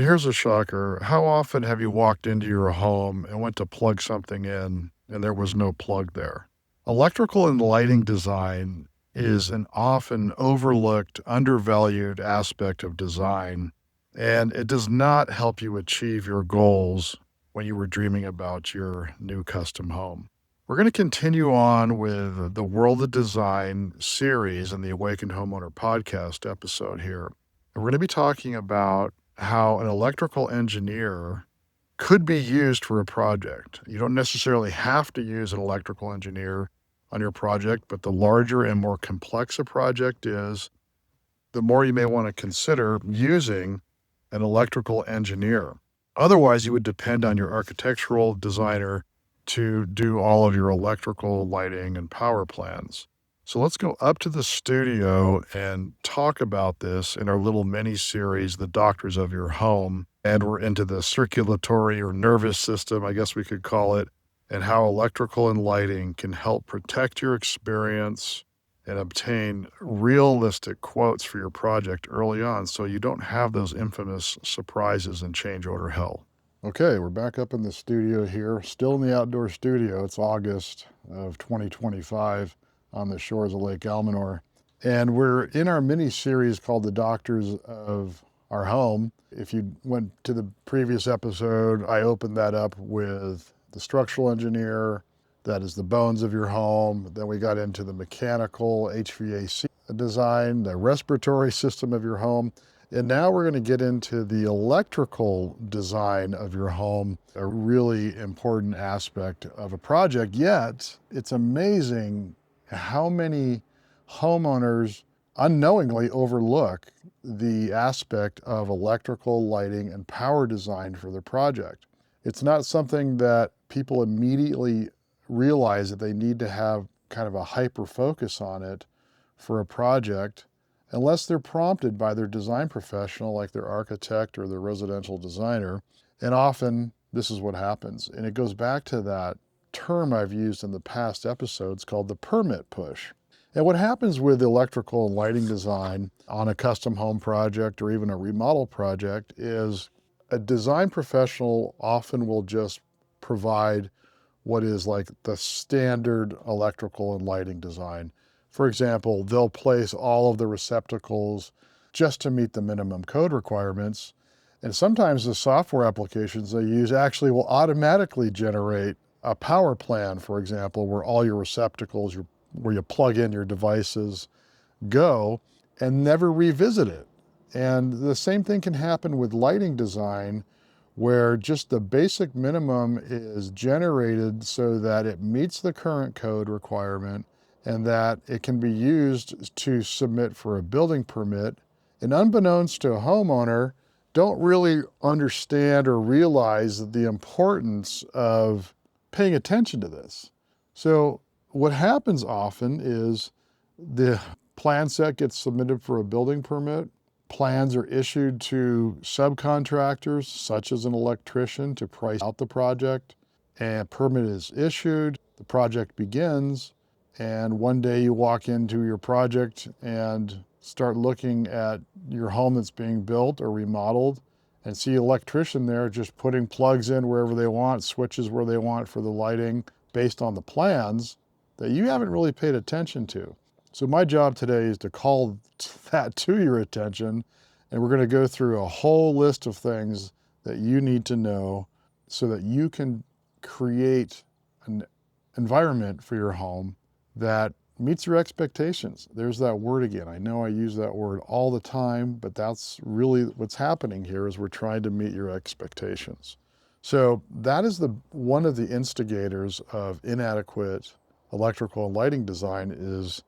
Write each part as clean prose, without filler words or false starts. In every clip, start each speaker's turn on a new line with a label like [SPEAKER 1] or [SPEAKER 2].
[SPEAKER 1] Here's a shocker. How often have you walked into your home and went to plug something in and there was no plug there? Electrical and lighting design is an often overlooked, undervalued aspect of design, and it does not help you achieve your goals when you were dreaming about your new custom home. We're going to continue on with the World of Design series in the Awakened Homeowner podcast episode here. And we're going to be talking about how an electrical engineer could be used for a project. You don't necessarily have to use an electrical engineer on your project, but the larger and more complex a project is, the more you may want to consider using an electrical engineer. Otherwise, you would depend on your architectural designer to do all of your electrical, lighting, and power plans. So let's go up to the studio and talk about this in our little mini series, The Doctors of Your Home. And we're into the circulatory or nervous system, I guess we could call it, and how electrical and lighting can help protect your experience and obtain realistic quotes for your project early on so you don't have those infamous surprises and change order hell. Okay, we're back up in the studio here, still in the outdoor studio. It's August of 2025 on the shores of Lake Almanor. And we're in our mini series called The Doctors of Our Home. If you went to the previous episode, I opened that up with the structural engineer, that is the bones of your home. Then we got into the mechanical HVAC design, the respiratory system of your home. And now we're going to get into the electrical design of your home, a really important aspect of a project. Yet, it's amazing how many homeowners unknowingly overlook the aspect of electrical, lighting, and power design for their project. It's not something that people immediately realize that they need to have kind of a hyper focus on it for a project unless they're prompted by their design professional, like their architect or their residential designer. And often this is what happens. And it goes back to that term I've used in the past episodes called the permit push. And what happens with electrical and lighting design on a custom home project or even a remodel project is a design professional often will just provide what is like the standard electrical and lighting design. For example, they'll place all of the receptacles just to meet the minimum code requirements. And sometimes the software applications they use actually will automatically generate a power plan, for example, where all your receptacles, where you plug in your devices, go and never revisit it. And the same thing can happen with lighting design, where just the basic minimum is generated so that it meets the current code requirement and that it can be used to submit for a building permit. And unbeknownst to a homeowner, don't really understand or realize the importance of paying attention to this. So what happens often is the plan set gets submitted for a building permit. Plans are issued to subcontractors, such as an electrician, to price out the project. And permit is issued, the project begins, and one day you walk into your project and start looking at your home that's being built or remodeled and see an electrician there just putting plugs in wherever they want, switches where they want for the lighting based on the plans that you haven't really paid attention to. So my job today is to call that to your attention, and we're going to go through a whole list of things that you need to know so that you can create an environment for your home that meets your expectations. There's that word again. I know I use that word all the time, but that's really what's happening here is we're trying to meet your expectations. So that is one of the instigators of inadequate electrical and lighting design is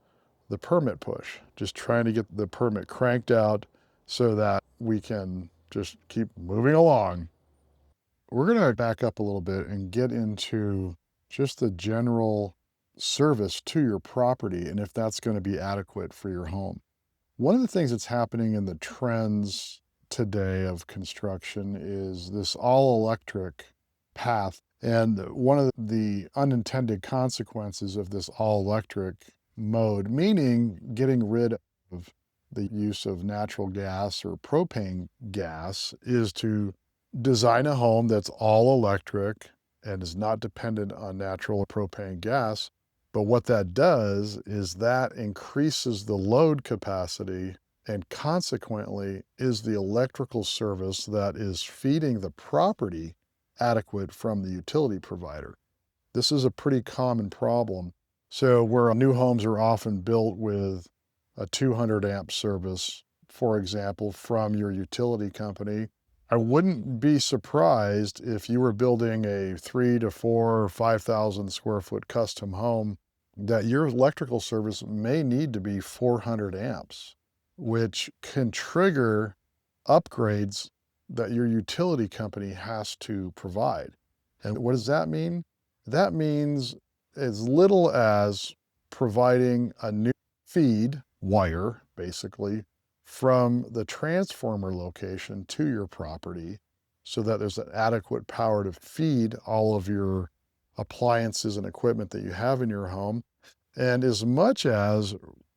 [SPEAKER 1] the permit push, just trying to get the permit cranked out so that we can just keep moving along. We're going to back up a little bit and get into just the general service to your property and if that's going to be adequate for your home. One of the things that's happening in the trends today of construction is this all-electric path. And one of the unintended consequences of this all-electric mode, meaning getting rid of the use of natural gas or propane gas is to design a home that's all electric and is not dependent on natural propane gas. But what that does is that increases the load capacity and consequently is the electrical service that is feeding the property adequate from the utility provider. This is a pretty common problem. So where new homes are often built with a 200 amp service, for example, from your utility company, I wouldn't be surprised if you were building a 3 to 4 or 5,000 square foot custom home that your electrical service may need to be 400 amps, which can trigger upgrades that your utility company has to provide. And what does that mean? That means as little as providing a new feed wire, basically, from the transformer location to your property so that there's an adequate power to feed all of your appliances and equipment that you have in your home, and as much as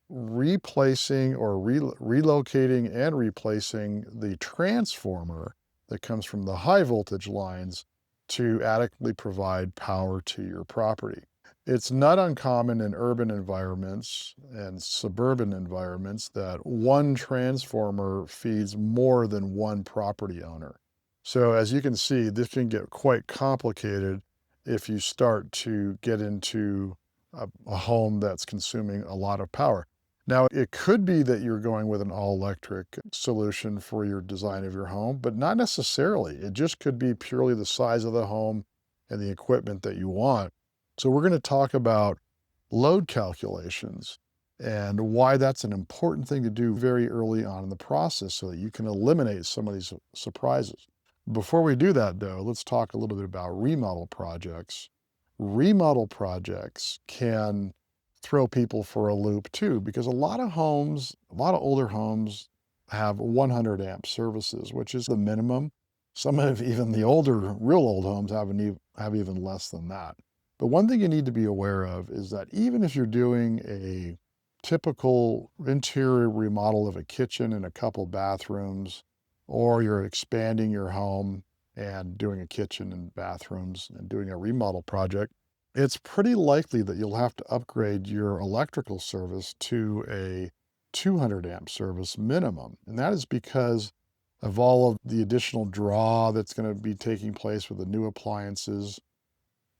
[SPEAKER 1] replacing or relocating and replacing the transformer that comes from the high voltage lines to adequately provide power to your property. It's not uncommon in urban environments and suburban environments that one transformer feeds more than one property owner. So as you can see, this can get quite complicated if you start to get into a home that's consuming a lot of power. Now, it could be that you're going with an all-electric solution for your design of your home, but not necessarily. It just could be purely the size of the home and the equipment that you want. So we're going to talk about load calculations and why that's an important thing to do very early on in the process so that you can eliminate some of these surprises. Before we do that, though, let's talk a little bit about remodel projects. Remodel projects can throw people for a loop too, because a lot of older homes have 100 amp services, which is the minimum. Some of even the real old homes have even less than that. But one thing you need to be aware of is that even if you're doing a typical interior remodel of a kitchen and a couple bathrooms, or you're expanding your home and doing a kitchen and bathrooms and doing a remodel project, it's pretty likely that you'll have to upgrade your electrical service to a 200 amp service minimum. And that is because of all of the additional draw that's going to be taking place with the new appliances.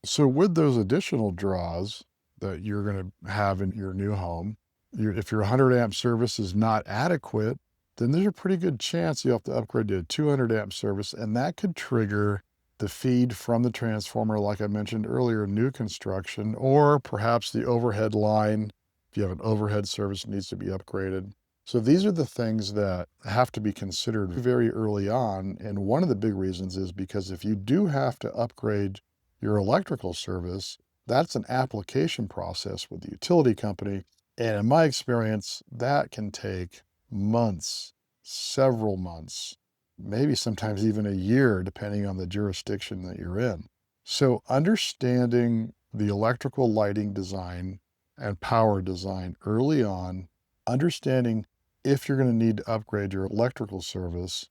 [SPEAKER 1] So with those additional draws that you're going to have in your new home, if your 100 amp service is not adequate, then there's a pretty good chance you have to upgrade to a 200 amp service, and that could trigger the feed from the transformer, like I mentioned earlier, new construction, or perhaps the overhead line. If you have an overhead service, it needs to be upgraded. So these are the things that have to be considered very early on. And one of the big reasons is because if you do have to upgrade your electrical service, that's an application process with the utility company. And in my experience, that can take months, several months, maybe sometimes even a year, depending on the jurisdiction that you're in. So understanding the electrical lighting design and power design early on, understanding if you're going to need to upgrade your electrical service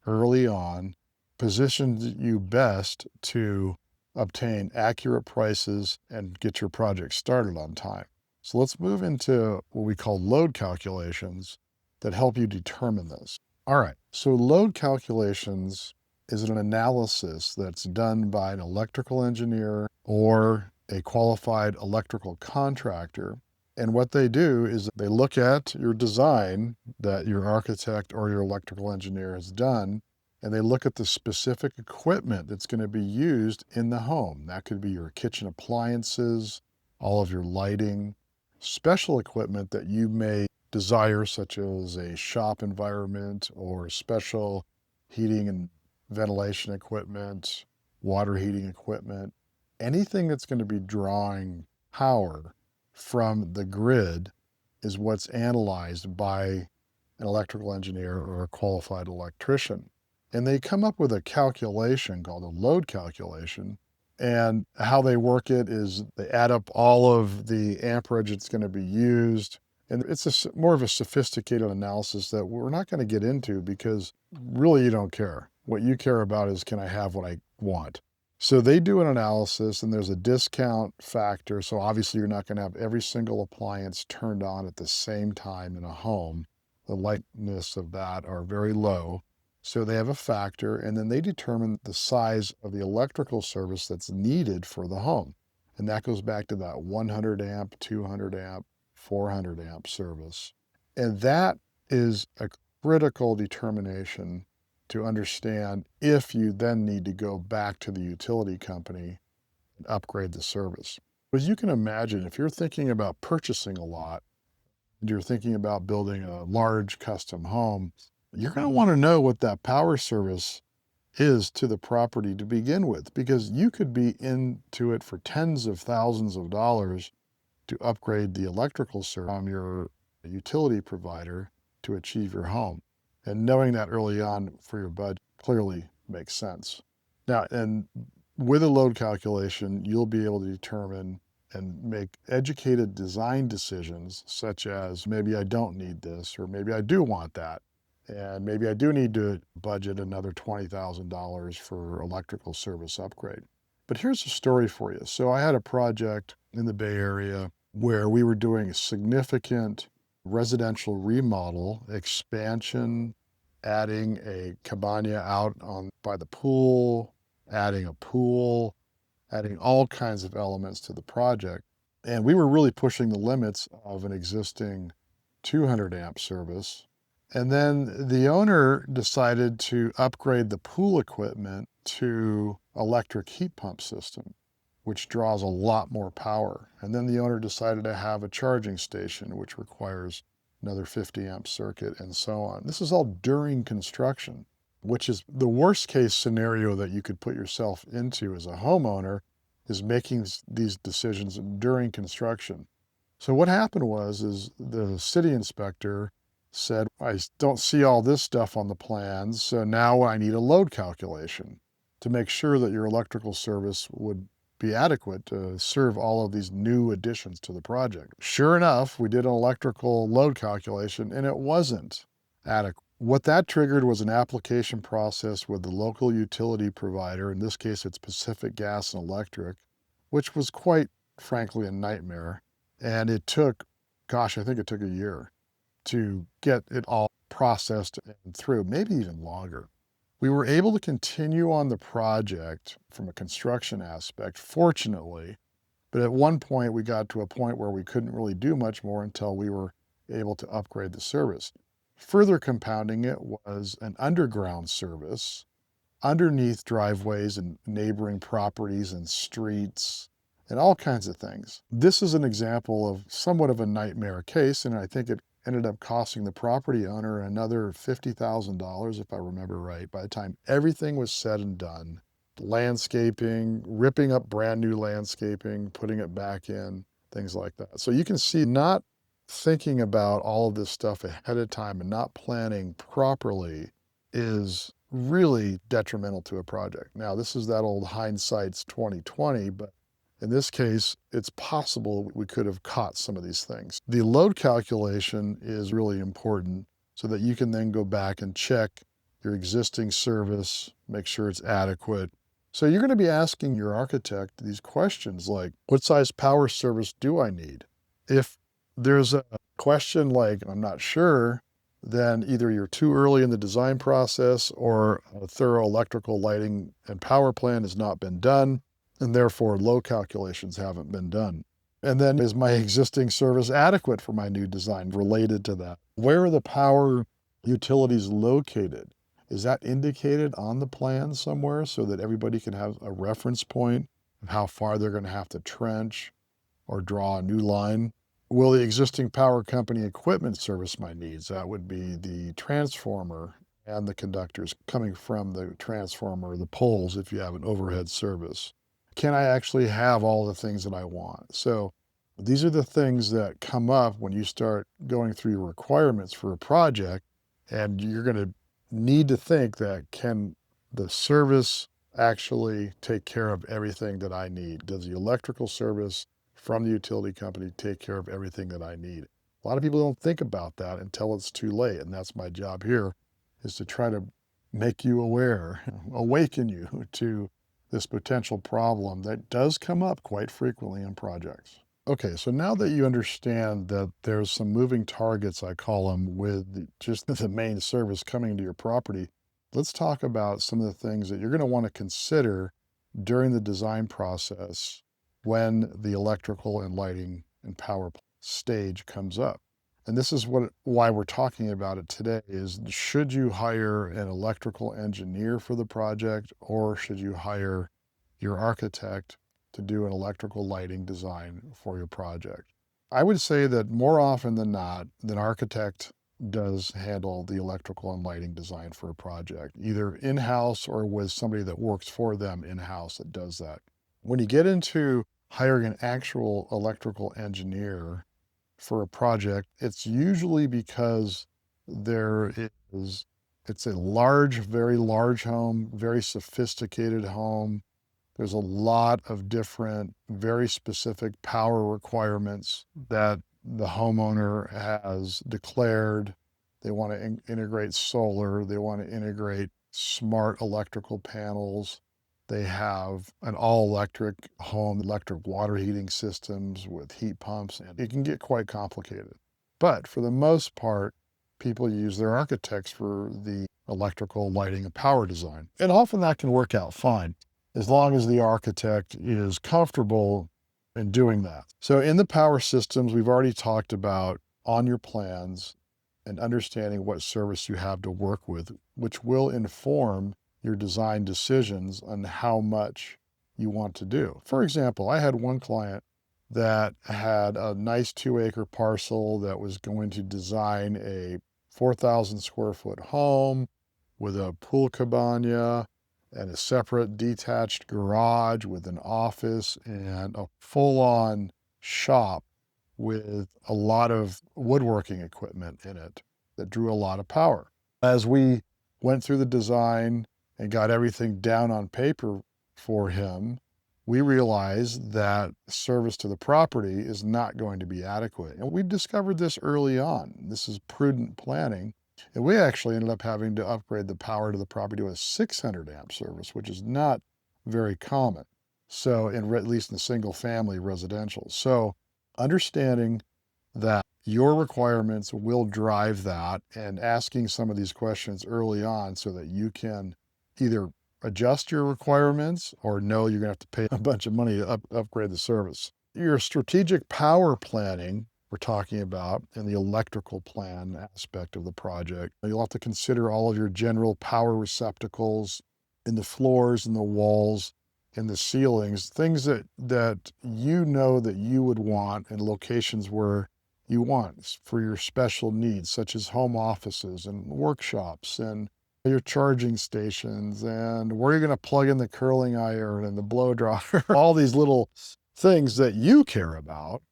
[SPEAKER 1] early on, positions you best to obtain accurate prices and get your project started on time. So let's move into what we call load calculations that help you determine this. All right, so load calculations is an analysis that's done by an electrical engineer or a qualified electrical contractor. And what they do is they look at your design that your architect or your electrical engineer has done, and they look at the specific equipment that's going to be used in the home. That could be your kitchen appliances, all of your lighting, special equipment that you may desire, such as a shop environment or special heating and ventilation equipment, water heating equipment, anything that's going to be drawing power from the grid is what's analyzed by an electrical engineer or a qualified electrician. And they come up with a calculation called a load calculation. And how they work it is they add up all of the amperage that's going to be used,
[SPEAKER 2] And it's more of a sophisticated analysis that we're not going to get into because really you don't care. What you care about is, can I have what I want? So they do an analysis and there's a discount factor. So obviously you're not going to have every single appliance turned on at the same time in a home. The likeliness of that are very low. So they have a factor and then they determine the size of the electrical service that's needed for the home. And that goes back to that 100 amp, 200 amp, 400 amp service. And that is a critical determination to understand if you then need to go back to the utility company and upgrade the service. Because you can imagine if you're thinking about purchasing a lot and you're thinking about building a large custom home, you're going to want to know what that power service is to the property to begin with, because you could be into it for tens of thousands of dollars to upgrade the electrical service from your utility provider to achieve your home. And knowing that early on for your budget clearly makes sense. Now, and with a load calculation, you'll be able to determine and make educated design decisions, such as maybe I don't need this, or maybe I do want that. And maybe I do need to budget another $20,000 for electrical service upgrade. But here's a story for you. So I had a project in the Bay Area where we were doing a significant residential remodel, expansion, adding a cabana out on by the pool, adding a pool, adding all kinds of elements to the project. And we were really pushing the limits of an existing 200 amp service. And then the owner decided to upgrade the pool equipment to electric heat pump system, which draws a lot more power. And then the owner decided to have a charging station, which requires another 50 amp circuit and so on. This is all during construction, which is the worst case scenario that you could put yourself into as a homeowner, is making these decisions during construction. So what happened is the city inspector said, I don't see all this stuff on the plans, so now I need a load calculation to make sure that your electrical service would be adequate to serve all of these new additions to the project. Sure enough, we did an electrical load calculation and it wasn't adequate. What that triggered was an application process with the local utility provider. In this case, it's Pacific Gas and Electric, which was quite frankly a nightmare. And it took, gosh, I think it took a year to get it all processed and through, maybe even longer. We were able to continue on the project from a construction aspect, fortunately, but at one point we got to a point where we couldn't really do much more until we were able to upgrade the service. Further compounding it was an underground service underneath driveways and neighboring properties and streets and all kinds of things. This is an example of somewhat of a nightmare case, and I think it ended up costing the property owner another $50,000, if I remember right, by the time everything was said and done. Landscaping, ripping up brand new landscaping, putting it back in, things like that. So you can see not thinking about all of this stuff ahead of time and not planning properly is really detrimental to a project. Now, this is that old hindsight's 2020, but in this case, it's possible we could have caught some of these things. The load calculation is really important so that you can then go back and check your existing service, make sure it's adequate. So you're going to be asking your architect these questions like, what size power service do I need? If there's a question like, I'm not sure, then either you're too early in the design process or a thorough electrical lighting and power plan has not been done, and therefore load calculations haven't been done. And then, is my existing service adequate for my new design related to that? Where are the power utilities located? Is that indicated on the plan somewhere so that everybody can have a reference point of how far they're going to have to trench or draw a new line? Will the existing power company equipment service my needs? That would be the transformer and the conductors coming from the transformer, the poles if you have an overhead service. Can I actually have all the things that I want? So these are the things that come up when you start going through your requirements for a project, and you're going to need to think that, can the service actually take care of everything that I need? Does the electrical service from the utility company take care of everything that I need? A lot of people don't think about that until it's too late. And that's my job here, is to try to make you aware, awaken you to this potential problem that does come up quite frequently in projects. Okay, so now that you understand that there's some moving targets, I call them, with just the main service coming to your property, let's talk about some of the things that you're going to want to consider during the design process when the electrical and lighting and power stage comes up. And this is why we're talking about it today is, should you hire an electrical engineer for the project, or should you hire your architect to do an electrical lighting design for your project? I would say that more often than not, an architect does handle the electrical and lighting design for a project, either in-house or with somebody that works for them in-house that does that. When you get into hiring an actual electrical engineer for a project, it's usually because there is, it's a large, very large home, very sophisticated home. There's a lot of different, very specific power requirements that the homeowner has declared. They want to integrate solar, they want to integrate smart electrical panels. They have an all-electric home, electric water heating systems with heat pumps, and it can get quite complicated. But for the most part, people use their architects for the electrical, lighting, and power design. And often that can work out fine, as long as the architect is comfortable in doing that. So in the power systems, we've already talked about on your plans and understanding what service you have to work with, which will inform your design decisions on how much you want to do. For example, I had one client that had a nice 2-acre parcel that was going to design a 4,000 square foot home with a pool cabana and a separate detached garage with an office and a full-on shop with a lot of woodworking equipment in it that drew a lot of power. As we went through the design and got everything down on paper for him, we realized that service to the property is not going to be adequate. And we discovered this early on. This is prudent planning. And we actually ended up having to upgrade the power to the property to a 600 amp service, which is not very common. So, at least in single family residential. So understanding that your requirements will drive that, and asking some of these questions early on so that you can either adjust your requirements or know you're going to have to pay a bunch of money to upgrade the service. Your strategic power planning, we're talking about, in the electrical plan aspect of the project. You'll have to consider all of your general power receptacles in the floors and the walls, in the ceilings, things that you know that you would want in locations where you want for your special needs, such as home offices and workshops and your charging stations, and where you're going to plug in the curling iron and the blow dryer, all these little things that you care about.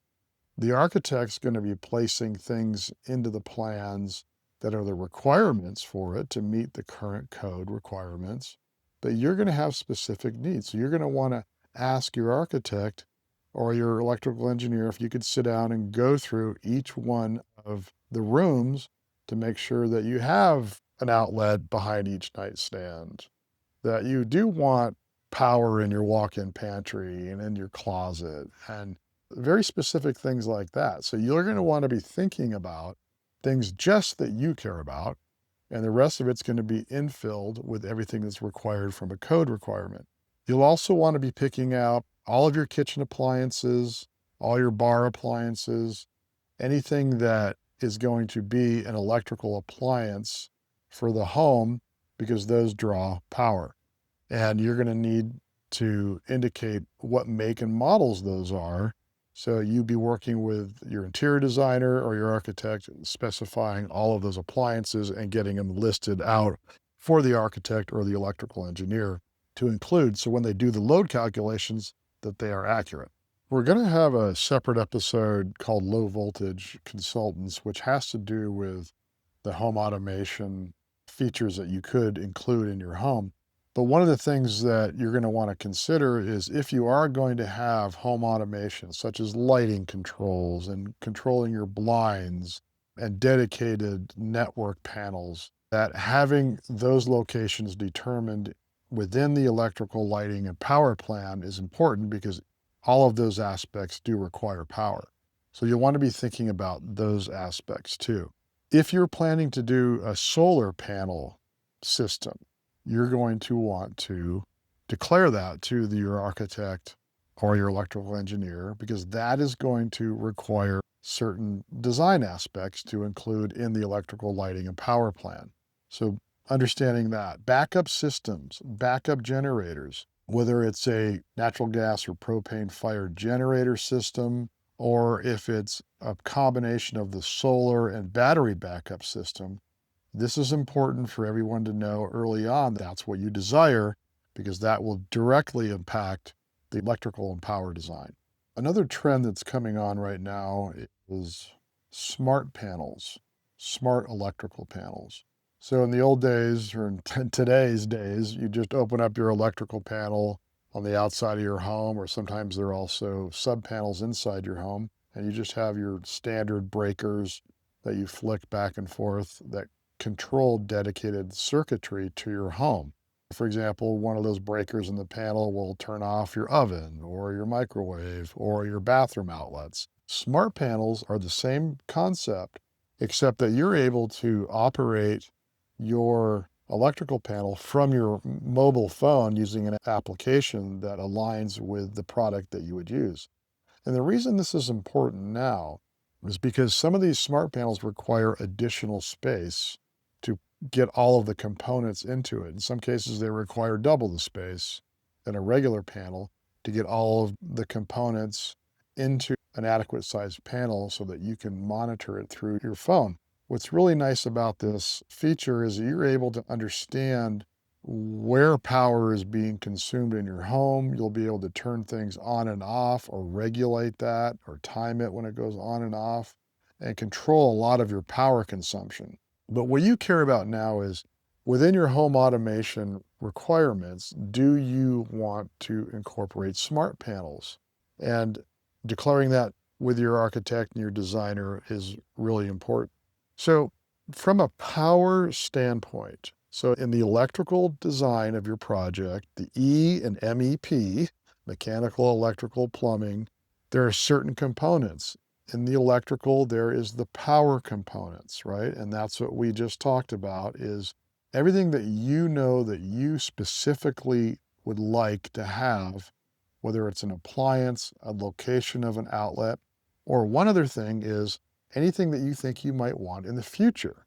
[SPEAKER 2] The architect's going to be placing things into the plans that are the requirements for it to meet the current code requirements, but you're going to have specific needs. So you're going to want to ask your architect or your electrical engineer if you could sit down and go through each one of the rooms to make sure that you have an outlet behind each nightstand, that you do want power in your walk-in pantry and in your closet, and very specific things like that. So you're going to want to be thinking about things just that you care about, and the rest of it's going to be infilled with everything that's required from a code requirement. You'll also want to be picking out all of your kitchen appliances, all your bar appliances, anything that is going to be an electrical appliance for the home, because those draw power. And you're going to need to indicate what make and models those are. So you'd be working with your interior designer or your architect, specifying all of those appliances and getting them listed out for the architect or the electrical engineer to include, so when they do the load calculations, that they are accurate. We're going to have a separate episode called Low Voltage Consultants, which has to do with the home automation features that you could include in your home. But one of the things that you're going to want to consider is if you are going to have home automation, such as lighting controls and controlling your blinds and dedicated network panels, that having those locations determined within the electrical lighting and power plan is important because all of those aspects do require power. So you'll want to be thinking about those aspects too. If you're planning to do a solar panel system, you're going to want to declare that to your architect or your electrical engineer because that is going to require certain design aspects to include in the electrical lighting and power plan. So understanding that backup systems, backup generators, whether it's a natural gas or propane fired generator system, or if it's a combination of the solar and battery backup system, this is important for everyone to know early on that's what you desire because that will directly impact the electrical and power design. Another trend that's coming on right now is smart panels, smart electrical panels. So in the old days, or in today's days, you just open up your electrical panel on the outside of your home, or sometimes there are also sub panels inside your home, and you just have your standard breakers that you flick back and forth that control dedicated circuitry to your home. For example, one of those breakers in the panel will turn off your oven or your microwave or your bathroom outlets. Smart panels are the same concept, except that you're able to operate your electrical panel from your mobile phone using an application that aligns with the product that you would use. And the reason this is important now is because some of these smart panels require additional space to get all of the components into it. In some cases, they require double the space than a regular panel to get all of the components into an adequate sized panel so that you can monitor it through your phone. What's really nice about this feature is that you're able to understand where power is being consumed in your home. You'll be able to turn things on and off or regulate that or time it when it goes on and off and control a lot of your power consumption. But what you care about now is within your home automation requirements, do you want to incorporate smart panels? And declaring that with your architect and your designer is really important. So, from a power standpoint, so in the electrical design of your project, the E and MEP, mechanical, electrical, plumbing, there are certain components. In the electrical, there is the power components, right? And that's what we just talked about is everything that you know that you specifically would like to have, whether it's an appliance, a location of an outlet, or one other thing is anything that you think you might want in the future.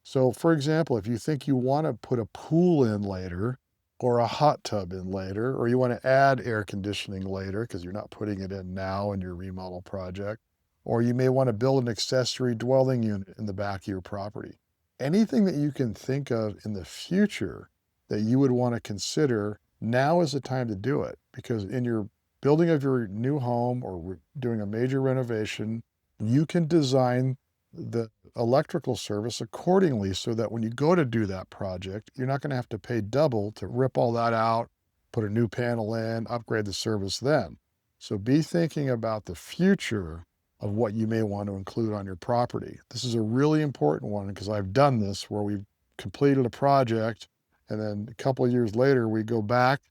[SPEAKER 2] So, for example, if you think you want to put a pool in later, or a hot tub in later, or you want to add air conditioning later because you're not putting it in now in your remodel project, or you may want to build an accessory dwelling unit in the back of your property. Anything that you can think of in the future that you would want to consider, now is the time to do it because in your building of your new home or doing a major renovation, you can design the electrical service accordingly so that when you go to do that project, you're not going to have to pay double to rip all that out, put a new panel in, upgrade the service then. So be thinking about the future of what you may want to include on your property. This is a really important one because I've done this where we've completed a project and then a couple of years later we go back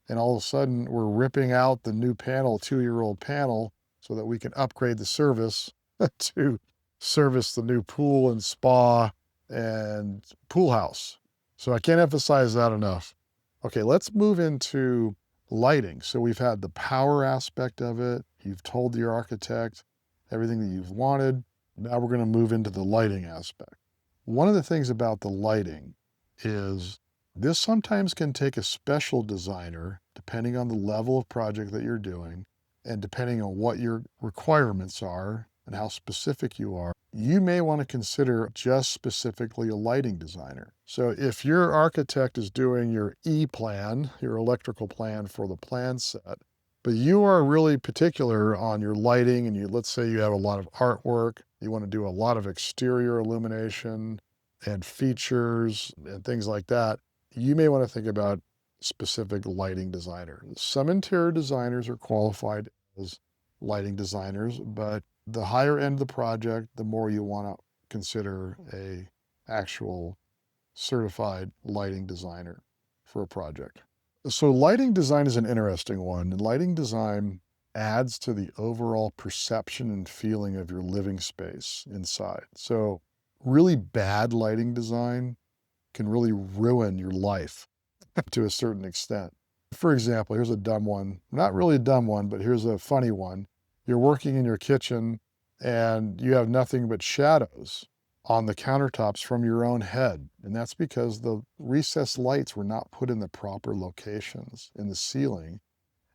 [SPEAKER 2] and all of a sudden we're ripping out the new panel, 2-year-old panel, so that we can upgrade the service to service the new pool and spa and pool house. So I can't emphasize that enough. Okay, let's move into lighting. So we've had the power aspect of it. You've told your architect everything that you've wanted. Now we're going to move into the lighting aspect. One of the things about the lighting is this sometimes can take a special designer, depending on the level of project that you're doing, and depending on what your requirements are and how specific you are, you may want to consider just specifically a lighting designer. So if your architect is doing your E-plan, your electrical plan for the plan set, but you are really particular on your lighting and let's say you have a lot of artwork, you want to do a lot of exterior illumination and features and things like that, you may want to think about specific lighting designer. Some interior designers are qualified as lighting designers, but the higher end of the project, the more you want to consider a actual certified lighting designer for a project. So lighting design is an interesting one. And lighting design adds to the overall perception and feeling of your living space inside. So really bad lighting design can really ruin your life to a certain extent. For example, here's a dumb one. Not really a dumb one, but here's a funny one. You're working in your kitchen and you have nothing but shadows on the countertops from your own head. And that's because the recessed lights were not put in the proper locations in the ceiling.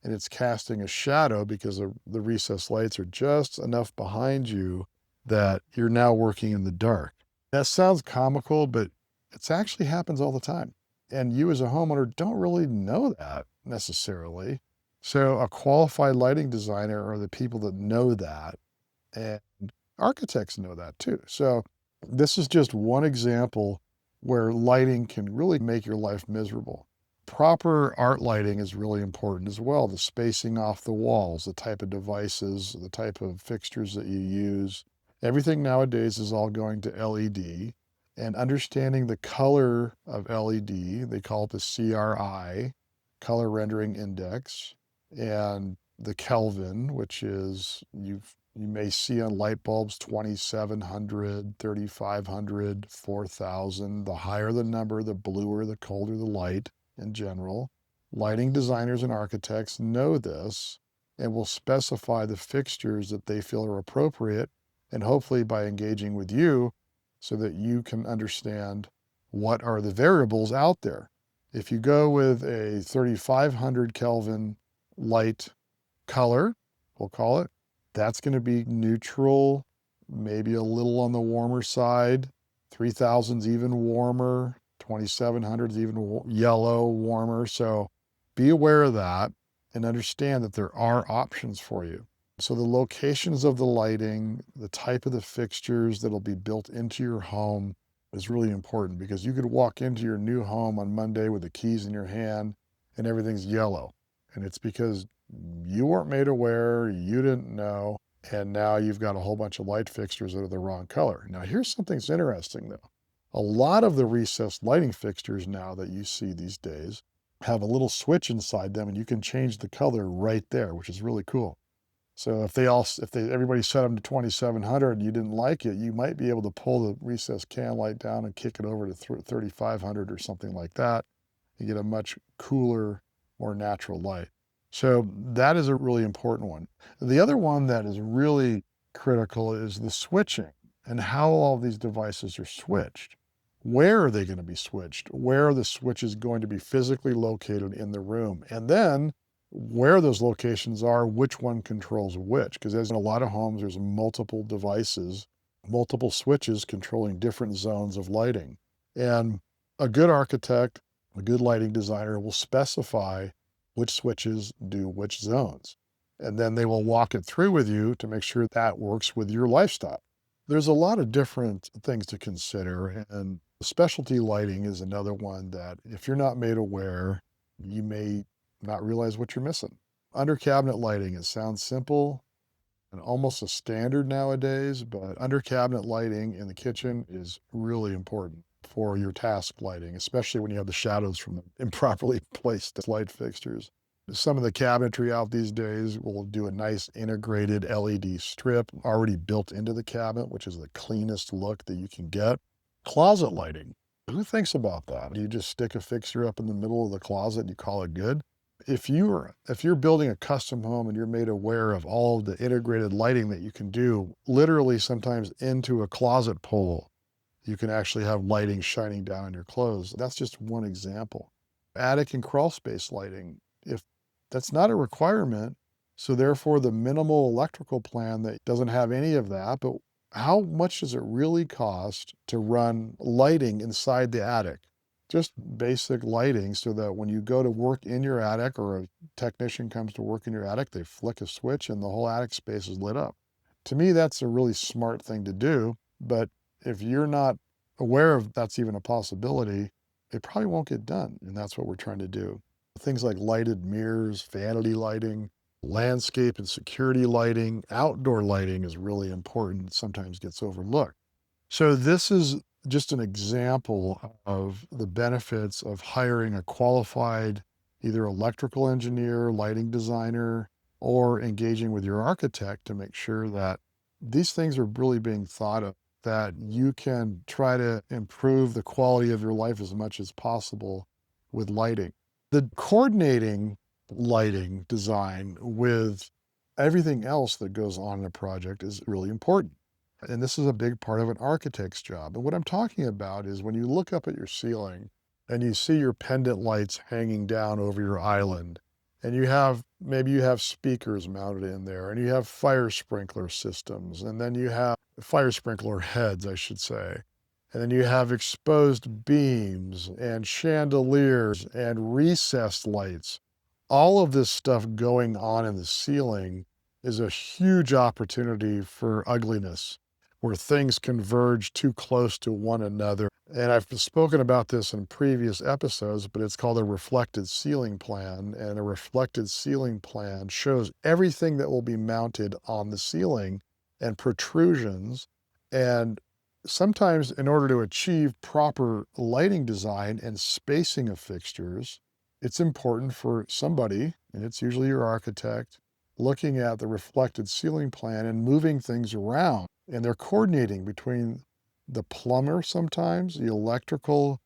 [SPEAKER 2] And it's casting a shadow because the recessed lights are just enough behind you that you're now working in the dark. That sounds comical, but it actually happens all the time. And you as a homeowner don't really know that necessarily. So a qualified lighting designer are the people that know that, and architects know that too. So this is just one example where lighting can really make your life miserable. Proper art lighting is really important as well. The spacing off the walls, the type of devices, the type of fixtures that you use. Everything nowadays is all going to LED, and understanding the color of LED, they call it the CRI, color rendering index, and the Kelvin, which is you may see on light bulbs 2700, 3500, 4000. The higher the number, the bluer, the colder the light in general. Lighting designers and architects know this and will specify the fixtures that they feel are appropriate, and hopefully by engaging with you so that you can understand what are the variables out there. If you go with a 3500 Kelvin light color, we'll call it, that's going to be neutral, maybe a little on the warmer side. 3000's even warmer. 2700's even yellow, warmer. So be aware of that and understand that there are options for you. So the locations of the lighting, the type of the fixtures that'll be built into your home is really important, because you could walk into your new home on Monday with the keys in your hand and everything's yellow. And it's because you weren't made aware, you didn't know, and now you've got a whole bunch of light fixtures that are the wrong color. Now, here's something that's interesting though. A lot of the recessed lighting fixtures now that you see these days have a little switch inside them, and you can change the color right there, which is really cool. So if everybody set them to 2700 and you didn't like it, you might be able to pull the recessed can light down and kick it over to 3500 or something like that. You get a much cooler, more natural light. So that is a really important one. The other one that is really critical is the switching and how all these devices are switched. Where are they going to be switched? Where are the switches going to be physically located in the room? And then where those locations are, which one controls which? Because as in a lot of homes, there's multiple devices, multiple switches controlling different zones of lighting. And a good architect, a good lighting designer will specify which switches do which zones. And then they will walk it through with you to make sure that works with your lifestyle. There's a lot of different things to consider, and specialty lighting is another one that if you're not made aware, you may not realize what you're missing. Under cabinet lighting, it sounds simple and almost a standard nowadays, but under cabinet lighting in the kitchen is really important for your task lighting, especially when you have the shadows from the improperly placed light fixtures. Some of the cabinetry out these days will do a nice integrated LED strip already built into the cabinet, which is the cleanest look that you can get. Closet lighting. Who thinks about that? Do you just stick a fixture up in the middle of the closet and you call it good? If you're building a custom home and you're made aware of all of the integrated lighting that you can do, literally sometimes into a closet pole, you can actually have lighting shining down on your clothes. That's just one example. Attic and crawl space lighting, if that's not a requirement, so therefore the minimal electrical plan that doesn't have any of that, but how much does it really cost to run lighting inside the attic? Just basic lighting so that when you go to work in your attic or a technician comes to work in your attic, they flick a switch and the whole attic space is lit up. To me, that's a really smart thing to do, but if you're not aware of that's even a possibility, it probably won't get done, and that's what we're trying to do. Things like lighted mirrors, vanity lighting, landscape and security lighting, outdoor lighting is really important. It sometimes gets overlooked. So this is just an example of the benefits of hiring a qualified either electrical engineer, lighting designer, or engaging with your architect to make sure that these things are really being thought of, that you can try to improve the quality of your life as much as possible with lighting. The coordinating lighting design with everything else that goes on in a project is really important. And this is a big part of an architect's job. And what I'm talking about is when you look up at your ceiling and you see your pendant lights hanging down over your island, and maybe you have speakers mounted in there, and you have fire sprinkler systems, and then you have fire sprinkler heads, I should say. And then you have exposed beams and chandeliers and recessed lights. All of this stuff going on in the ceiling is a huge opportunity for ugliness, where things converge too close to one another. And I've spoken about this in previous episodes, but it's called a reflected ceiling plan. And a reflected ceiling plan shows everything that will be mounted on the ceiling and protrusions. And sometimes, in order to achieve proper lighting design and spacing of fixtures, it's important for somebody, and it's usually your architect, looking at the reflected ceiling plan and moving things around. And they're coordinating between the plumber sometimes, the electrical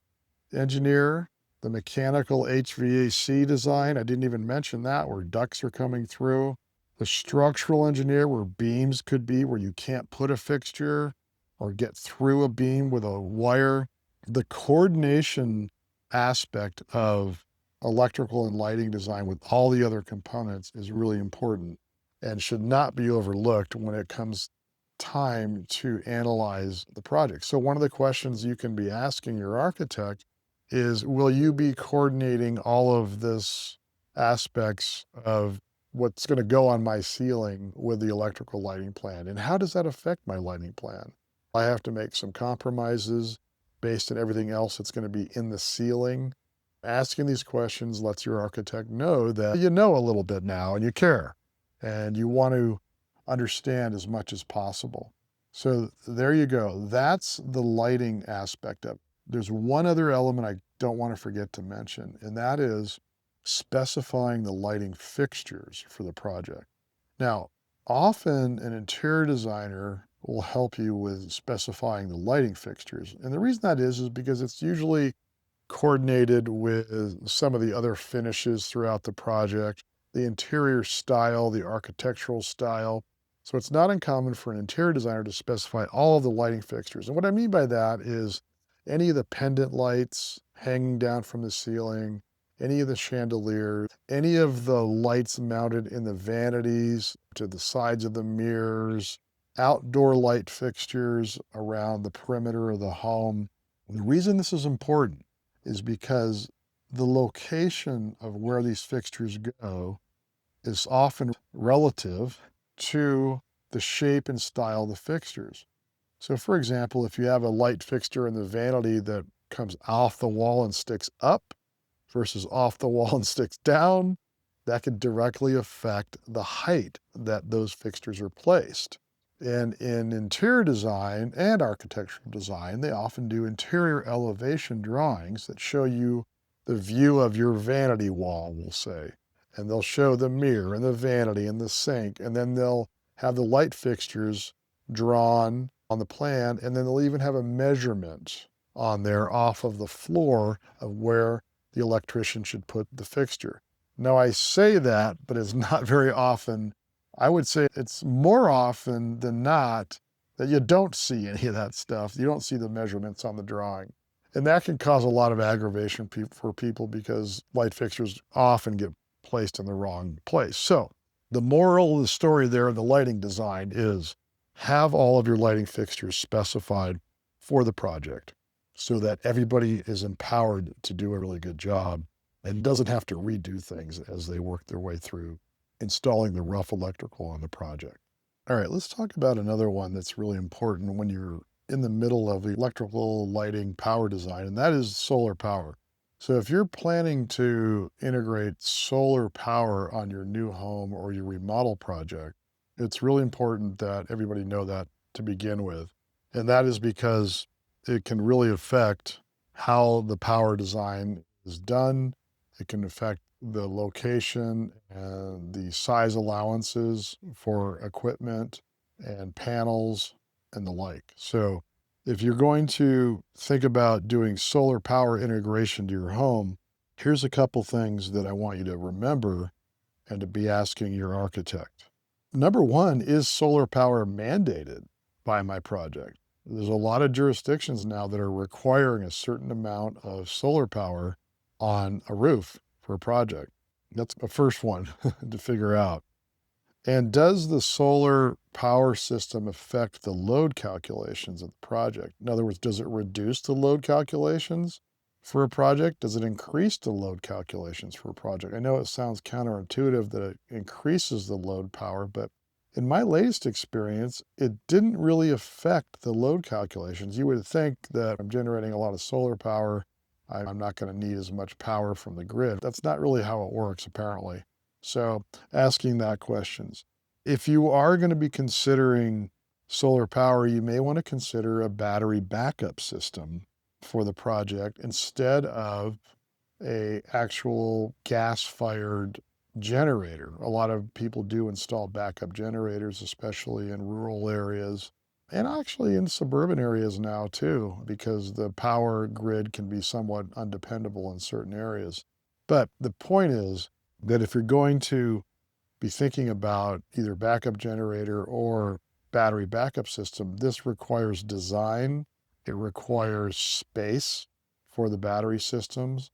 [SPEAKER 2] engineer, the mechanical HVAC design. I didn't even mention that, where ducts are coming through. The structural engineer, where beams could be, where you can't put a fixture or get through a beam with a wire. The coordination aspect of electrical and lighting design with all the other components is really important and should not be overlooked when it comes time to analyze the project. So one of the questions you can be asking your architect is, will you be coordinating all of this aspects of what's going to go on my ceiling with the electrical lighting plan? And how does that affect my lighting plan? I have to make some compromises based on everything else that's going to be in the ceiling. Asking these questions lets your architect know that you know a little bit now and you care and you want to understand as much as possible. So there you go. That's the lighting aspect of it. There's one other element I don't want to forget to mention, and that is specifying the lighting fixtures for the project. Now, often an interior designer will help you with specifying the lighting fixtures. And the reason that is because it's usually coordinated with some of the other finishes throughout the project, the interior style, the architectural style. So it's not uncommon for an interior designer to specify all of the lighting fixtures. And what I mean by that is any of the pendant lights hanging down from the ceiling, any of the chandeliers, any of the lights mounted in the vanities to the sides of the mirrors, outdoor light fixtures around the perimeter of the home. The reason this is important is because the location of where these fixtures go is often relative to the shape and style of the fixtures. So for example, if you have a light fixture in the vanity that comes off the wall and sticks up versus off the wall and sticks down, that could directly affect the height that those fixtures are placed. And in interior design and architectural design, they often do interior elevation drawings that show you the view of your vanity wall, we'll say. And they'll show the mirror and the vanity and the sink, and then they'll have the light fixtures drawn on the plan, and then they'll even have a measurement on there off of the floor of where the electrician should put the fixture. Now, I say that, but it's not very often. I would say it's more often than not that you don't see any of that stuff. You don't see the measurements on the drawing. And that can cause a lot of aggravation for people because light fixtures often get placed in the wrong place. So the moral of the story there in the lighting design is have all of your lighting fixtures specified for the project so that everybody is empowered to do a really good job and doesn't have to redo things as they work their way through installing the rough electrical on the project. All right, let's talk about another one that's really important when you're in the middle of electrical lighting power design, and that is solar power. So if you're planning to integrate solar power on your new home or your remodel project, it's really important that everybody know that to begin with. And that is because it can really affect how the power design is done. It can affect the location and the size allowances for equipment and panels and the like. So if you're going to think about doing solar power integration to your home, here's a couple things that I want you to remember and to be asking your architect. Number one, is solar power mandated by my project? There's a lot of jurisdictions now that are requiring a certain amount of solar power on a roof for a project. That's the first one to figure out. And does the solar power system affect the load calculations of the project? In other words, does it reduce the load calculations for a project? Does it increase the load calculations for a project? I know it sounds counterintuitive that it increases the load power, but in my latest experience, it didn't really affect the load calculations. You would think that I'm generating a lot of solar power, I'm not going to need as much power from the grid. That's not really how it works, apparently. So asking that questions. If you are going to be considering solar power, you may want to consider a battery backup system for the project instead of a actual gas-fired generator. A lot of people do install backup generators, especially in rural areas and actually in suburban areas now too, because the power grid can be somewhat undependable in certain areas. But the point is that if you're going to be thinking about either backup generator or battery backup system, this requires design, it requires space for the battery systems,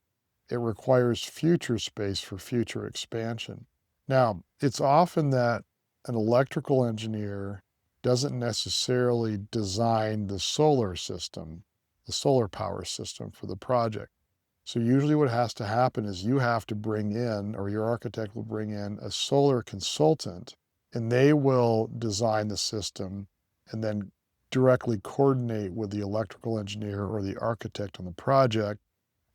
[SPEAKER 2] it requires future space for future expansion. Now, it's often that an electrical engineer doesn't necessarily design the solar system, the solar power system for the project. So usually what has to happen is you have to bring in, or your architect will bring in a solar consultant, and they will design the system and then directly coordinate with the electrical engineer or the architect on the project.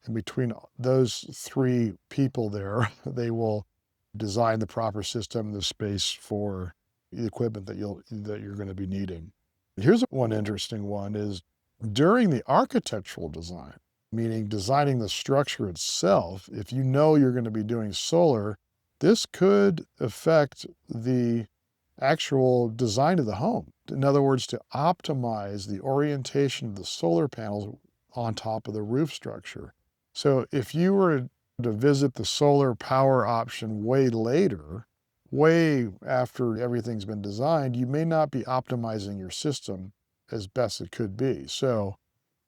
[SPEAKER 2] And between those three people there, they will design the proper system, the space for the equipment that you're going to be needing. Here's one interesting one is during the architectural design, meaning designing the structure itself, if you know you're going to be doing solar, this could affect the actual design of the home. In other words, to optimize the orientation of the solar panels on top of the roof structure. So if you were to visit the solar power option way later, way after everything's been designed, you may not be optimizing your system as best it could be. So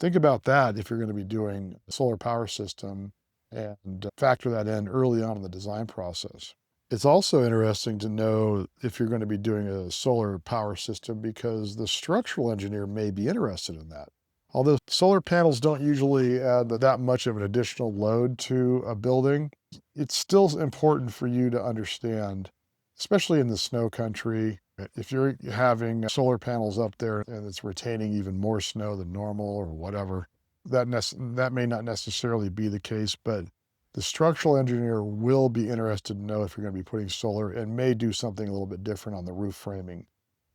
[SPEAKER 2] think about that if you're going to be doing a solar power system and factor that in early on in the design process. It's also interesting to know if you're going to be doing a solar power system because the structural engineer may be interested in that. Although solar panels don't usually add that much of an additional load to a building, it's still important for you to understand, especially in the snow country, if you're having solar panels up there and it's retaining even more snow than normal or whatever, that may not necessarily be the case, but the structural engineer will be interested to know if you're going to be putting solar and may do something a little bit different on the roof framing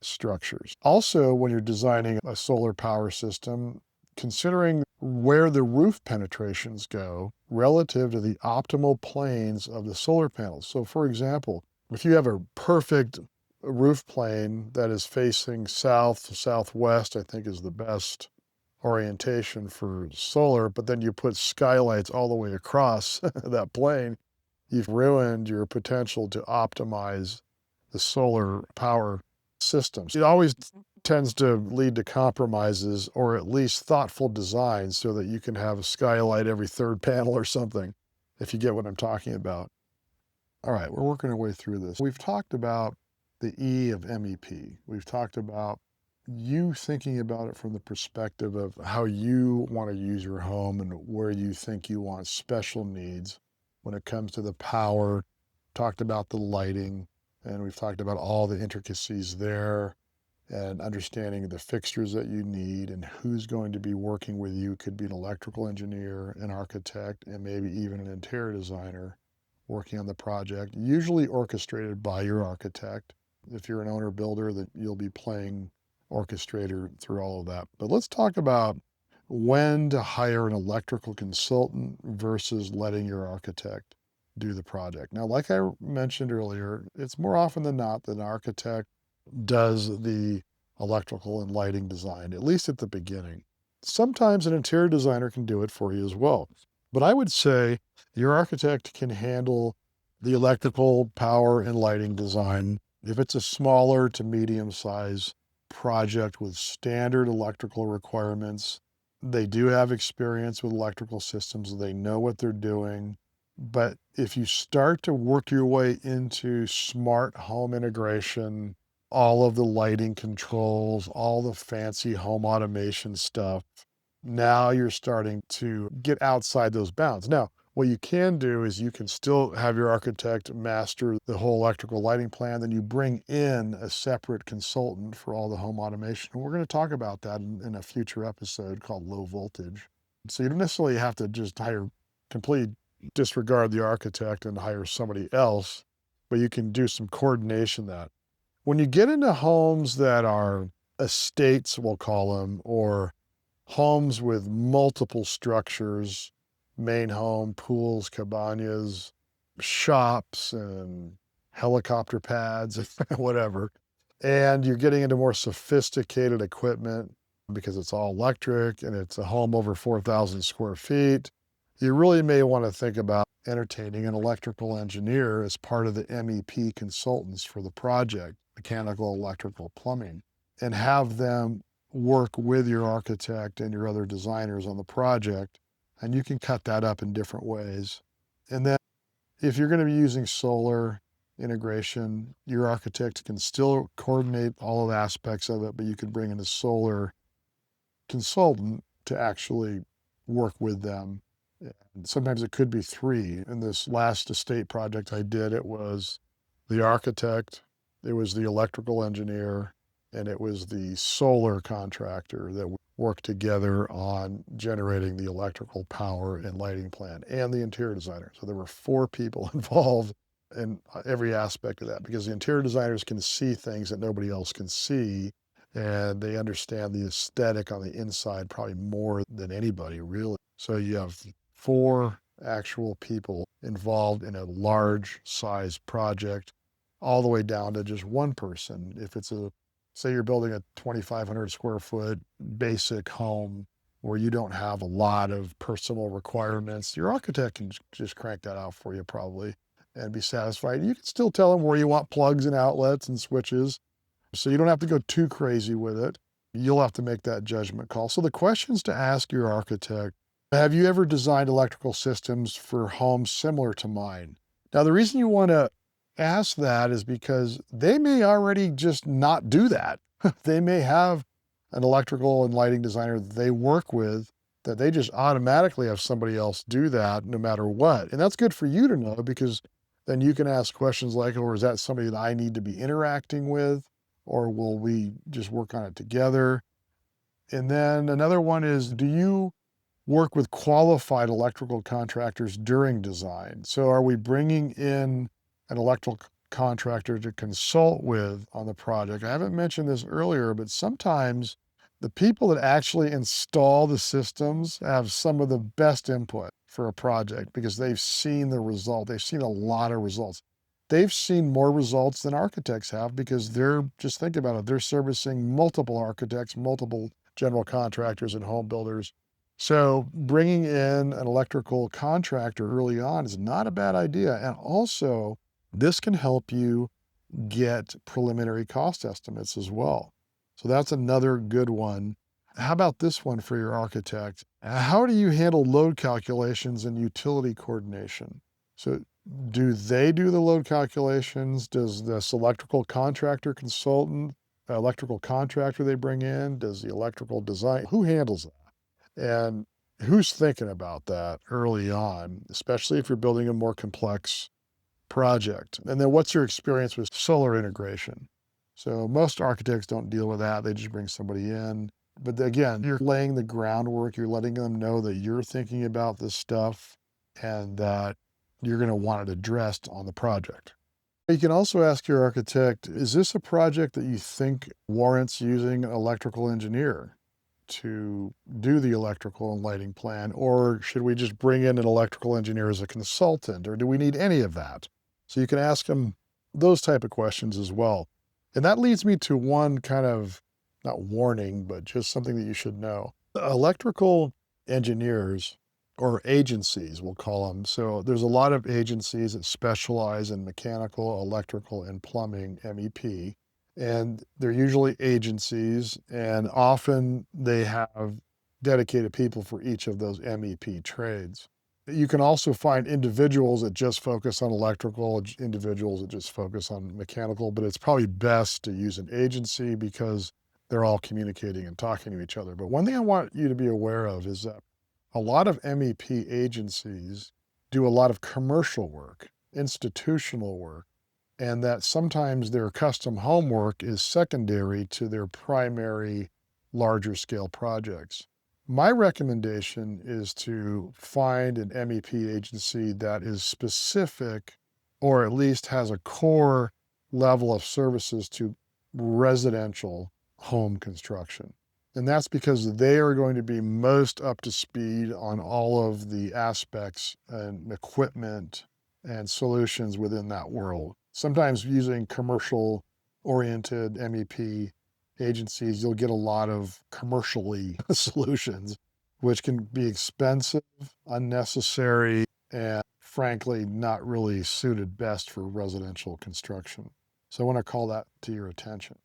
[SPEAKER 2] structures. Also, when you're designing a solar power system, considering where the roof penetrations go relative to the optimal planes of the solar panels. So for example, if you have a perfect roof plane that is facing south, southwest, I think is the best orientation for solar, but then you put skylights all the way across that plane, you've ruined your potential to optimize the solar power systems. It always tends to lead to compromises or at least thoughtful design so that you can have a skylight every third panel or something, if you get what I'm talking about. All right, we're working our way through this. We've talked about the E of MEP. We've talked about you thinking about it from the perspective of how you want to use your home and where you think you want special needs when it comes to the power. Talked about the lighting, and we've talked about all the intricacies there. and understanding the fixtures that you need and who's going to be working with you. Could be an electrical engineer, an architect, and maybe even an interior designer working on the project, usually orchestrated by your architect. If you're an owner builder, that you'll be playing orchestrator through all of that. But let's talk about when to hire an electrical consultant versus letting your architect do the project. Now, like I mentioned earlier, it's more often than not that an architect does the electrical and lighting design, at least at the beginning. Sometimes an interior designer can do it for you as well. But I would say your architect can handle the electrical, power, and lighting design. If it's a smaller to medium size project with standard electrical requirements, they do have experience with electrical systems, they know what they're doing. But if you start to work your way into smart home integration, all of the lighting controls, all the fancy home automation stuff, now you're starting to get outside those bounds. Now, what you can do is you can still have your architect master the whole electrical lighting plan, then you bring in a separate consultant for all the home automation. We're going to talk about that in a future episode called low voltage. So you don't necessarily have to just completely disregard the architect and hire somebody else, but you can do some coordination that. When you get into homes that are estates, we'll call them, or homes with multiple structures, main home, pools, cabanas, shops, and helicopter pads, whatever. And you're getting into more sophisticated equipment because it's all electric and it's a home over 4,000 square feet. You really may want to think about entertaining an electrical engineer as part of the MEP consultants for the project, mechanical, electrical, plumbing, and have them work with your architect and your other designers on the project, and you can cut that up in different ways. And then if you're going to be using solar integration, your architect can still coordinate all of the aspects of it, but you could bring in a solar consultant to actually work with them. And sometimes it could be three. In this last estate project I did, it was the architect, it was the electrical engineer, and it was the solar contractor that worked together on generating the electrical power and lighting plan, and the interior designer. So there were four people involved in every aspect of that, because the interior designers can see things that nobody else can see, and they understand the aesthetic on the inside probably more than anybody, really. So you have four actual people involved in a large size project, all the way down to just one person. If it's say you're building a 2,500 square foot basic home where you don't have a lot of personal requirements, your architect can just crank that out for you probably and be satisfied. You can still tell them where you want plugs and outlets and switches, so you don't have to go too crazy with it. You'll have to make that judgment call. So the questions to ask your architect: have you ever designed electrical systems for homes similar to mine? Now, the reason you want to ask that is because they may already just not do that. They may have an electrical and lighting designer that they work with that they just automatically have somebody else do that no matter what. And that's good for you to know, because then you can ask questions like, or is that somebody that I need to be interacting with? Or will we just work on it together? And then another one is, do you work with qualified electrical contractors during design? So are we bringing in an electrical contractor to consult with on the project? I haven't mentioned this earlier, but sometimes the people that actually install the systems have some of the best input for a project because they've seen the result. They've seen a lot of results. They've seen more results than architects have because just think about it, they're servicing multiple architects, multiple general contractors and home builders. So bringing in an electrical contractor early on is not a bad idea. And also, this can help you get preliminary cost estimates as well. So that's another good one. How about this one for your architect? How do you handle load calculations and utility coordination? So do they do the load calculations? Does this electrical contractor consultant, electrical contractor they bring in, does the electrical design, who handles that? And who's thinking about that early on, especially if you're building a more complex project? And then what's your experience with solar integration? So most architects don't deal with that. They just bring somebody in. But again, you're laying the groundwork. You're letting them know that you're thinking about this stuff and that you're going to want it addressed on the project. You can also ask your architect, is this a project that you think warrants using an electrical engineer to do the electrical and lighting plan? Or should we just bring in an electrical engineer as a consultant? Or do we need any of that? So you can ask them those type of questions as well. And that leads me to one kind of, not warning, but just something that you should know. Electrical engineers or agencies, we'll call them. So there's a lot of agencies that specialize in mechanical, electrical, and plumbing, MEP. And they're usually agencies, and often they have dedicated people for each of those MEP trades. You can also find individuals that just focus on electrical, individuals that just focus on mechanical, but it's probably best to use an agency because they're all communicating and talking to each other. But one thing I want you to be aware of is that a lot of MEP agencies do a lot of commercial work, institutional work, and that sometimes their custom home work is secondary to their primary larger scale projects. My recommendation is to find an MEP agency that is specific or at least has a core level of services to residential home construction. And that's because they are going to be most up to speed on all of the aspects and equipment and solutions within that world. Sometimes using commercial oriented MEP agencies, you'll get a lot of commercially solutions, which can be expensive, unnecessary, and frankly, not really suited best for residential construction. So I want to call that to your attention.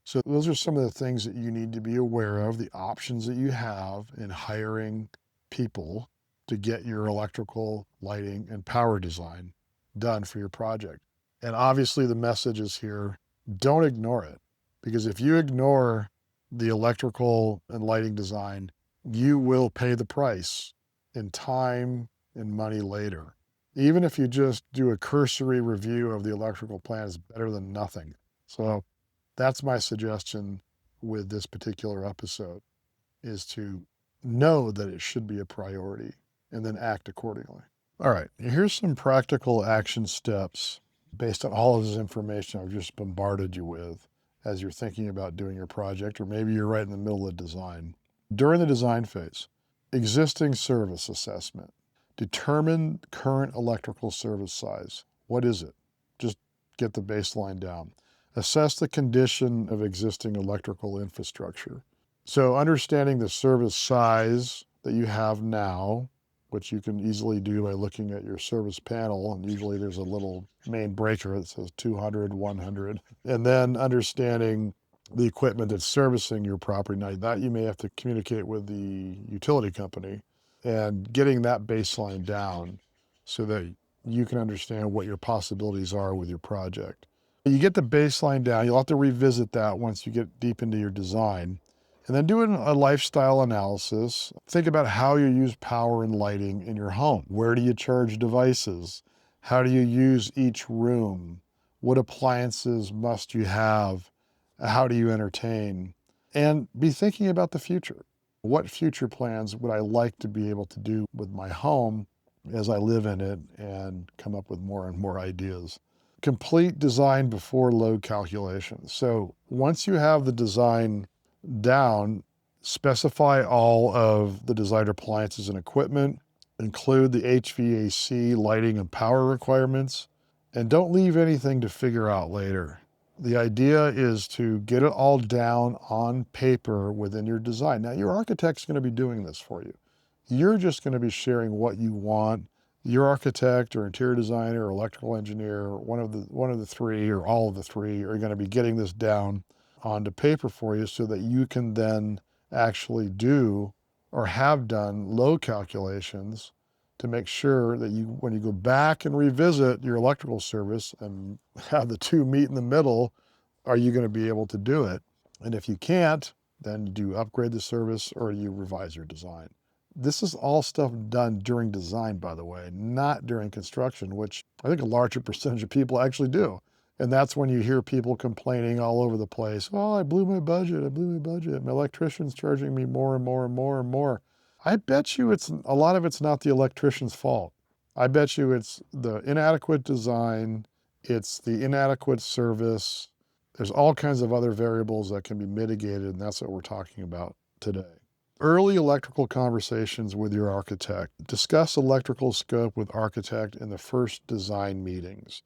[SPEAKER 2] So those are some of the things that you need to be aware of, the options that you have in hiring people to get your electrical, lighting, and power design done for your project. And obviously the message is here, don't ignore it. Because if you ignore the electrical and lighting design, you will pay the price in time and money later. Even if you just do a cursory review of the electrical plan, is better than nothing. So that's my suggestion with this particular episode, is to know that it should be a priority and then act accordingly. All right, here's some practical action steps based on all of this information I've just bombarded you with as you're thinking about doing your project, or maybe you're right in the middle of design. During the design phase, existing service assessment. Determine current electrical service size. What is it? Just get the baseline down. Assess the condition of existing electrical infrastructure. So understanding the service size that you have now, which you can easily do by looking at your service panel, and usually there's a little main breaker that says 200, 100, and then understanding the equipment that's servicing your property. Now that you may have to communicate with the utility company, and getting that baseline down so that you can understand what your possibilities are with your project. You get the baseline down, you'll have to revisit that once you get deep into your design. And then doing a lifestyle analysis, think about how you use power and lighting in your home. Where do you charge devices? How do you use each room? What appliances must you have? How do you entertain? And be thinking about the future. What future plans would I like to be able to do with my home as I live in it and come up with more and more ideas? Complete design before load calculation. So once you have the design down, specify all of the desired appliances and equipment, include the HVAC, lighting, and power requirements, and don't leave anything to figure out later. The idea is to get it all down on paper within your design. Now, your architect's going to be doing this for you. You're just going to be sharing what you want. Your architect or interior designer or electrical engineer, one of the three or all of the three, are going to be getting this down onto paper for you so that you can then actually do or have done load calculations to make sure that you, when you go back and revisit your electrical service and have the two meet in the middle, are you going to be able to do it? And if you can't, then do you upgrade the service or you revise your design? This is all stuff done during design, by the way, not during construction, which I think a larger percentage of people actually do. And that's when you hear people complaining all over the place. Oh, I blew my budget. I blew my budget. My electrician's charging me more and more and more and more. I bet you it's a lot of it's not the electrician's fault. I bet you it's the inadequate design, it's the inadequate service. There's all kinds of other variables that can be mitigated, and that's what we're talking about today. Early electrical conversations with your architect. Discuss electrical scope with architect in the first design meetings.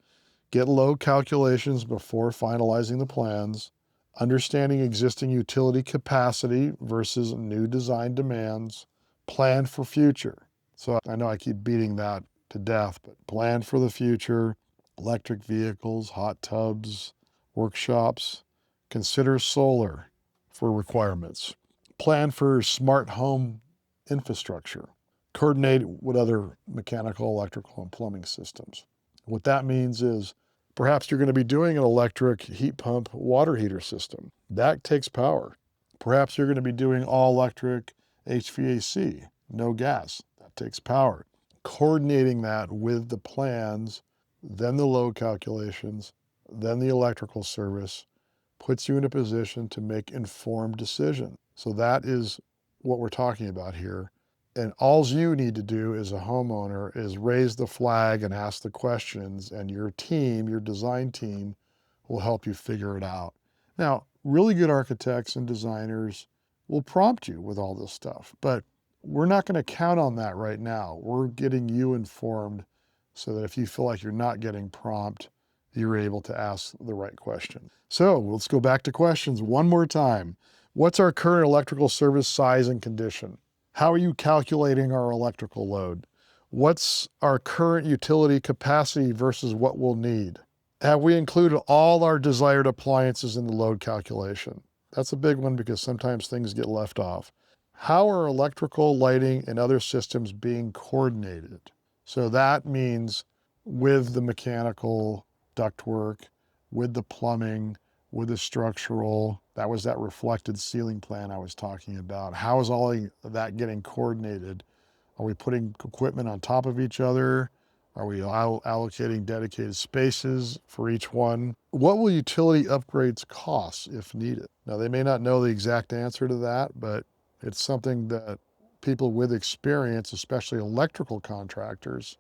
[SPEAKER 2] Get load calculations before finalizing the plans. Understanding existing utility capacity versus new design demands. Plan for future. So I know I keep beating that to death, but plan for the future. Electric vehicles, hot tubs, workshops. Consider solar for requirements. Plan for smart home infrastructure. Coordinate with other mechanical, electrical, and plumbing systems. What that means is perhaps you're going to be doing an electric heat pump water heater system. That takes power. Perhaps you're going to be doing all electric HVAC, no gas. That takes power. Coordinating that with the plans, then the load calculations, then the electrical service puts you in a position to make informed decisions. So that is what we're talking about here. And all you need to do as a homeowner is raise the flag and ask the questions, and your team, your design team, will help you figure it out. Now, really good architects and designers will prompt you with all this stuff, but we're not going to count on that right now. We're getting you informed so that if you feel like you're not getting prompt, you're able to ask the right question. So let's go back to questions one more time. What's our current electrical service size and condition? How are you calculating our electrical load? What's our current utility capacity versus what we'll need? Have we included all our desired appliances in the load calculation? That's a big one because sometimes things get left off. How are electrical, lighting, and other systems being coordinated? So that means with the mechanical ductwork, with the plumbing, with the structural. That was that reflected ceiling plan I was talking about. How is all that getting coordinated? Are we putting equipment on top of each other? Are we allocating dedicated spaces for each one? What will utility upgrades cost if needed? Now, they may not know the exact answer to that, but it's something that people with experience, especially electrical contractors,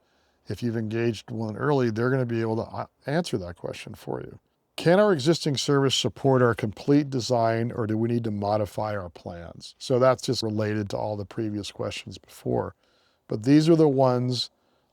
[SPEAKER 2] if you've engaged one early, they're going to be able to answer that question for you. Can our existing service support our complete design, or do we need to modify our plans? So that's just related to all the previous questions before. But these are the ones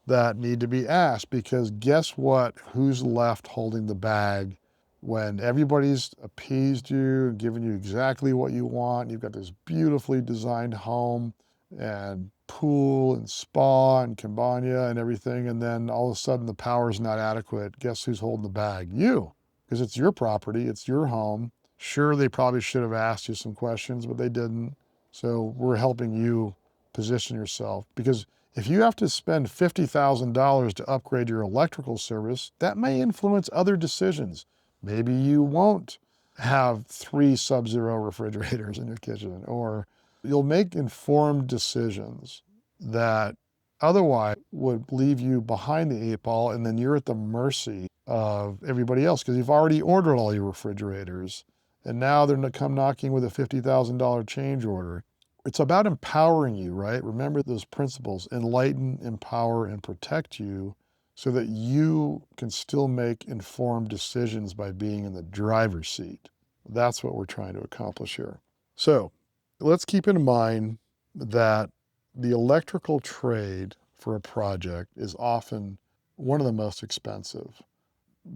[SPEAKER 2] that need to be asked, because guess what? Who's left holding the bag when everybody's appeased you and given you exactly what you want? You've got this beautifully designed home and pool and spa and cabana and everything, and then all of a sudden the power's not adequate. Guess who's holding the bag? You, because it's your property, it's your home. Sure, they probably should have asked you some questions, but they didn't. So we're helping you position yourself, because if you have to spend $50,000 to upgrade your electrical service, that may influence other decisions. Maybe you won't have 3 Sub-Zero refrigerators in your kitchen, or you'll make informed decisions that otherwise would leave you behind the 8 ball, and then you're at the mercy of everybody else because you've already ordered all your refrigerators, and now they're going to come knocking with a $50,000 change order. It's about empowering you, right? Remember those principles: enlighten, empower, and protect you, so that you can still make informed decisions by being in the driver's seat. That's what we're trying to accomplish here. So let's keep in mind that the electrical trade for a project is often one of the most expensive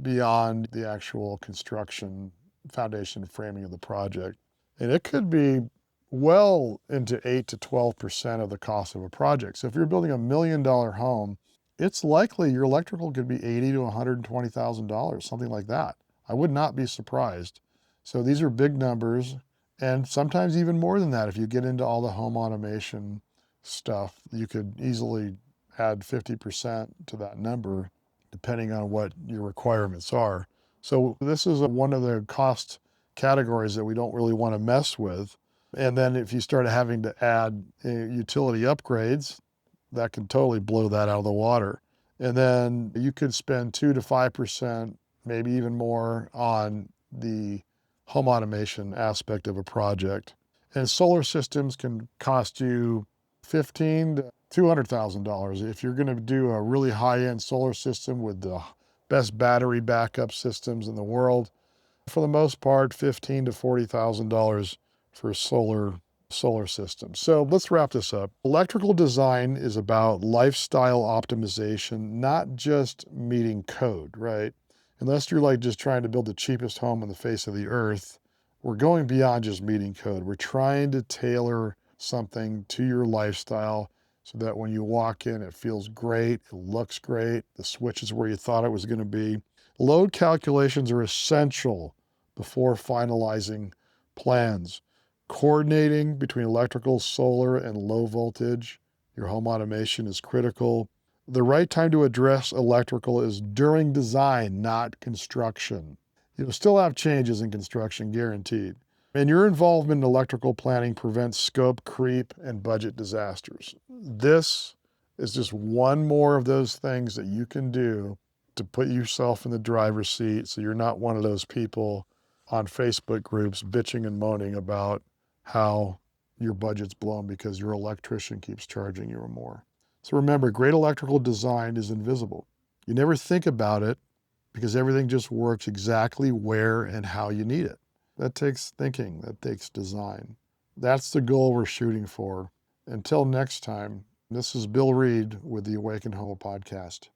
[SPEAKER 2] beyond the actual construction, foundation, framing of the project. And it could be well into 8 to 12% of the cost of a project. So if you're building $1 million home, it's likely your electrical could be $80,000 to $120,000, something like that. I would not be surprised. So these are big numbers, and sometimes even more than that. If you get into all the home automation stuff, you could easily add 50% to that number, depending on what your requirements are. So this is one of the cost categories that we don't really want to mess with. And then if you start having to add utility upgrades, that can totally blow that out of the water. And then you could spend 2 to 5% maybe even more on the home automation aspect of a project. And solar systems can cost you $15,000 to $200,000. If you're going to do a really high-end solar system with the best battery backup systems in the world, for the most part, $15,000 to $40,000 for solar systems. So let's wrap this up. Electrical design is about lifestyle optimization, not just meeting code, right? Unless you're like just trying to build the cheapest home on the face of the earth, we're going beyond just meeting code. We're trying to tailor something to your lifestyle so that when you walk in, it feels great, it looks great, the switch is where you thought it was going to be. Load calculations are essential before finalizing plans. Coordinating between electrical, solar, and low voltage, your home automation is critical. The right time to address electrical is during design, not construction. You'll still have changes in construction, guaranteed. And your involvement in electrical planning prevents scope creep and budget disasters. This is just one more of those things that you can do to put yourself in the driver's seat so you're not one of those people on Facebook groups bitching and moaning about how your budget's blown because your electrician keeps charging you more. So remember, great electrical design is invisible. You never think about it because everything just works exactly where and how you need it. That takes thinking, that takes design. That's the goal we're shooting for. Until next time, this is Bill Reid with the Awaken Home podcast.